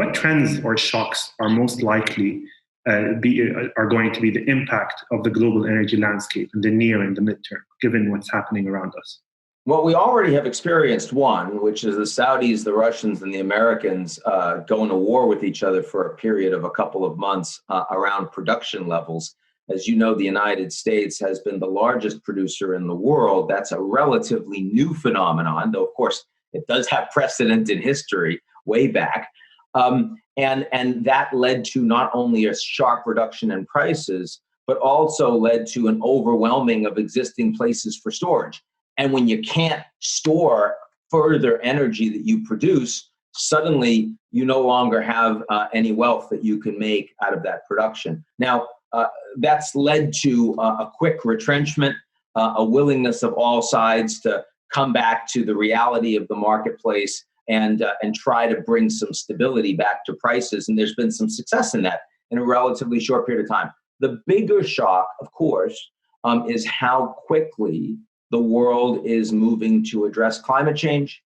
what trends or shocks are most likely are going to be the impact of the global energy landscape in the near and the midterm, given what's happening around us? Well, we already have experienced one, which is the Saudis, the Russians, and the Americans going to war with each other for a period of a couple of months around production levels. As you know, the United States has been the largest producer in the world. That's a relatively new phenomenon, though, of course, it does have precedent in history way back. And that led to not only a sharp reduction in prices, but also led to an overwhelming of existing places for storage. And when you can't store further energy that you produce, suddenly you no longer have any wealth that you can make out of that production. Now, that's led to a quick retrenchment, a willingness of all sides to come back to the reality of the marketplace and try to bring some stability back to prices. And there's been some success in that in a relatively short period of time. The bigger shock, of course, is how quickly the world is moving to address climate change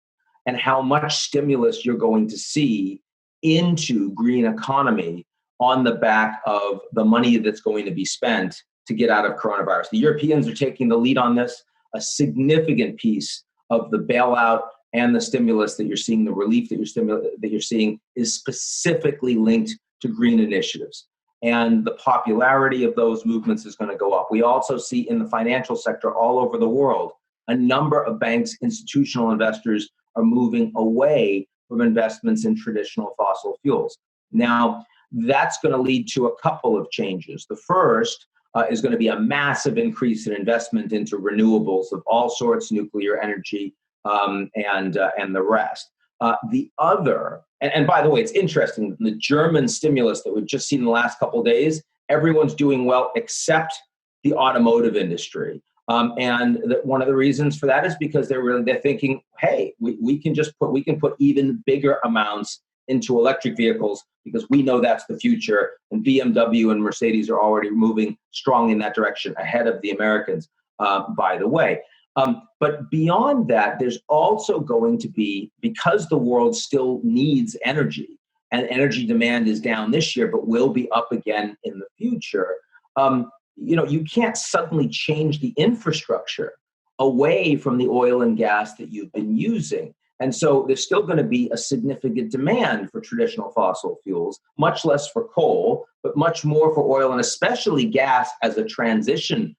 and how much stimulus you're going to see into green economy on the back of the money that's going to be spent to get out of coronavirus. The Europeans are taking the lead on this. A significant piece of the bailout and the stimulus that you're seeing, the relief that you're seeing, is specifically linked to green initiatives. And the popularity of those movements is going to go up. We also see in the financial sector all over the world, a number of banks, institutional investors are moving away from investments in traditional fossil fuels. Now, that's going to lead to a couple of changes. The first is going to be a massive increase in investment into renewables of all sorts, nuclear energy, and the rest. The other, and by the way, it's interesting, the German stimulus that we've just seen in the last couple of days, everyone's doing well except the automotive industry. One of the reasons for that is because they're thinking, hey, we can put even bigger amounts into electric vehicles because we know that's the future. And BMW and Mercedes are already moving strong in that direction ahead of the Americans, by the way. But beyond that, there's also going to be, because the world still needs energy and energy demand is down this year, but will be up again in the future. You can't suddenly change the infrastructure away from the oil and gas that you've been using. And so there's still going to be a significant demand for traditional fossil fuels, much less for coal, but much more for oil and especially gas as a transition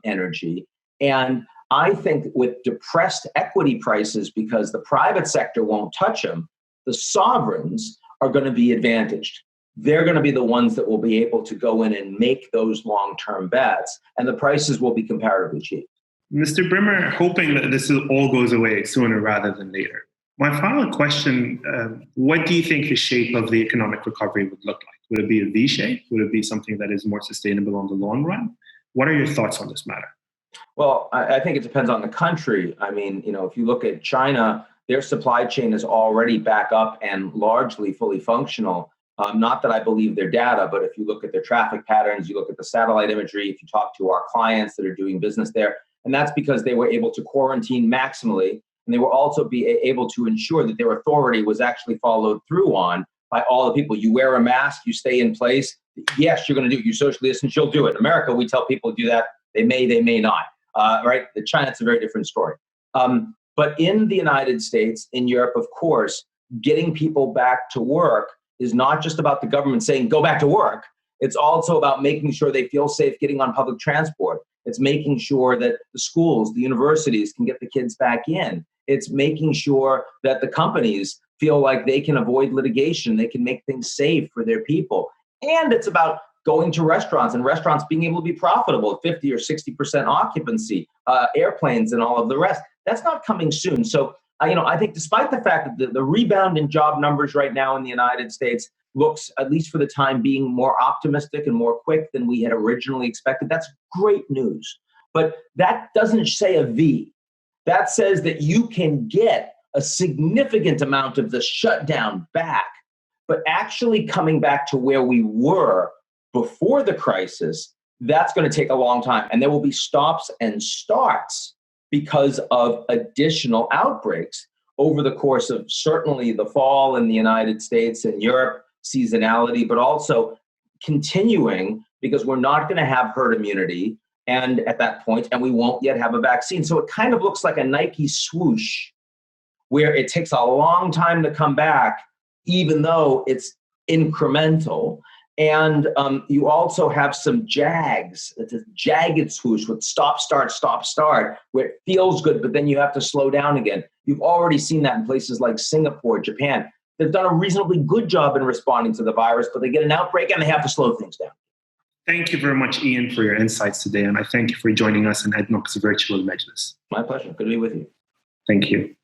energy. And I think with depressed equity prices, because the private sector won't touch them, the sovereigns are going to be advantaged. They're going to be the ones that will be able to go in and make those long-term bets, and the prices will be comparatively cheap. Mr. Brimmer, hoping that this all goes away sooner rather than later. My final question, what do you think the shape of the economic recovery would look like? Would it be a V shape? Would it be something that is more sustainable on the long run? What are your thoughts on this matter? Well, I think it depends on the country. I mean, if you look at China, their supply chain is already back up and largely fully functional. Not that I believe their data, but if you look at their traffic patterns, you look at the satellite imagery, if you talk to our clients that are doing business there, and that's because they were able to quarantine maximally, and they were also able to ensure that their authority was actually followed through on by all the people. You wear a mask, you stay in place. Yes, you're going to do it. You socially distance, you'll do it. In America, we tell people to do that. They may not. Right? In China, it's a very different story. But in the United States, in Europe, of course, getting people back to work is not just about the government saying, go back to work. It's also about making sure they feel safe getting on public transport. It's making sure that the schools, the universities can get the kids back in. It's making sure that the companies feel like they can avoid litigation. They can make things safe for their people. And it's about going to restaurants and restaurants being able to be profitable at 50 or 60% occupancy, airplanes and all of the rest. That's not coming soon. So, I think despite the fact that the rebound in job numbers right now in the United States looks, at least for the time being, more optimistic and more quick than we had originally expected, that's great news. But that doesn't say a V. That says that you can get a significant amount of the shutdown back, but actually coming back to where we were before the crisis, that's going to take a long time. And there will be stops and starts because of additional outbreaks over the course of certainly the fall in the United States and Europe, seasonality, but also continuing because we're not going to have herd immunity and at that point, and we won't yet have a vaccine. So it kind of looks like a Nike swoosh where it takes a long time to come back, even though it's incremental. And you also have some jags. It's a jagged swoosh with stop, start, where it feels good, but then you have to slow down again. You've already seen that in places like Singapore, Japan. They've done a reasonably good job in responding to the virus, but they get an outbreak and they have to slow things down. Thank you very much, Ian, for your insights today. And I thank you for joining us in Ednoc's Virtual Majlis. My pleasure. Good to be with you. Thank you.